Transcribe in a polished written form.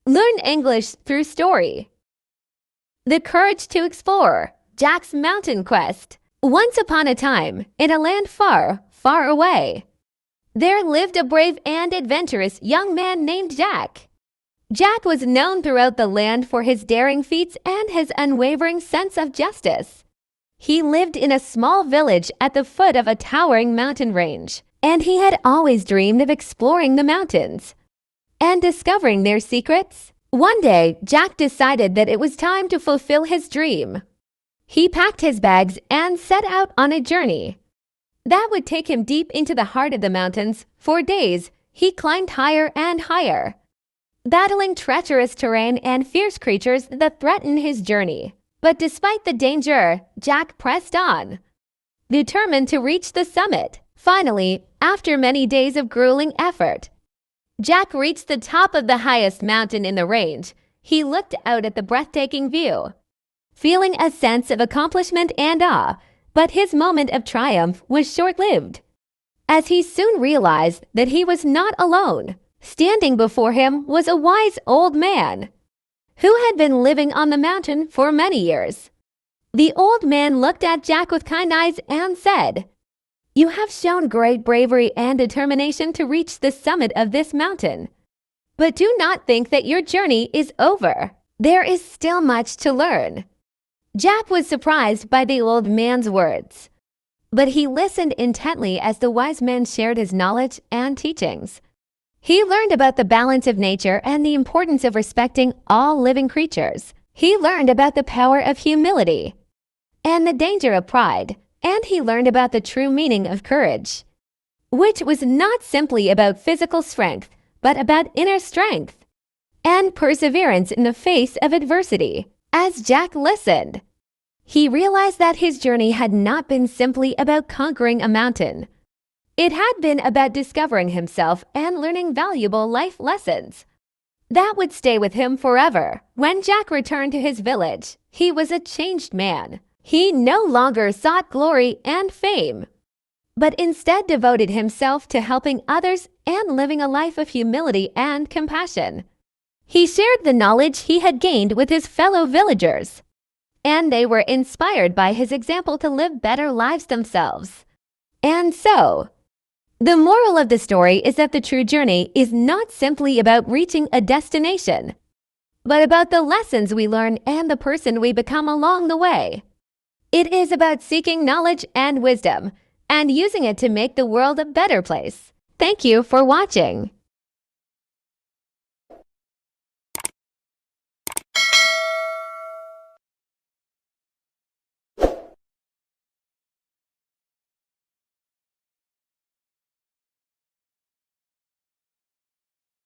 Learn English through story. The courage to explore. Jack's mountain quest. Once upon a time, in a land far, far away, there lived a brave and adventurous young man named Jack. Jack was known throughout the land for his daring feats and his unwavering sense of justice. He lived in a small village at the foot of a towering mountain range, and he had always dreamed of exploring the mountains and discovering their secrets. One day, Jack decided that it was time to fulfill his dream. He packed his bags and set out on a journey that would take him deep into the heart of the mountains. For days, he climbed higher and higher, battling treacherous terrain and fierce creatures that threatened his journey. But despite the danger, Jack pressed on, determined to reach the summit. Finally, after many days of grueling effort, Jack reached the top of the highest mountain in the range. He looked out at the breathtaking view, feeling a sense of accomplishment and awe, but his moment of triumph was short-lived, as he soon realized that he was not alone. Standing before him was a wise old man who had been living on the mountain for many years. The old man looked at Jack with kind eyes and said, "You have shown great bravery and determination to reach the summit of this mountain. But do not think that your journey is over. There is still much to learn." Jack was surprised by the old man's words, but he listened intently as the wise man shared his knowledge and teachings. He learned about the balance of nature and the importance of respecting all living creatures. He learned about the power of humility and the danger of pride. And he learned about the true meaning of courage, which was not simply about physical strength, but about inner strength and perseverance in the face of adversity. As Jack listened, he realized that his journey had not been simply about conquering a mountain. It had been about discovering himself and learning valuable life lessons that would stay with him forever. When Jack returned to his village, he was a changed man. He no longer sought glory and fame, but instead devoted himself to helping others and living a life of humility and compassion. He shared the knowledge he had gained with his fellow villagers, and they were inspired by his example to live better lives themselves. And so, the moral of the story is that the true journey is not simply about reaching a destination, but about the lessons we learn and the person we become along the way. It is about seeking knowledge and wisdom and using it to make the world a better place. Thank you for watching.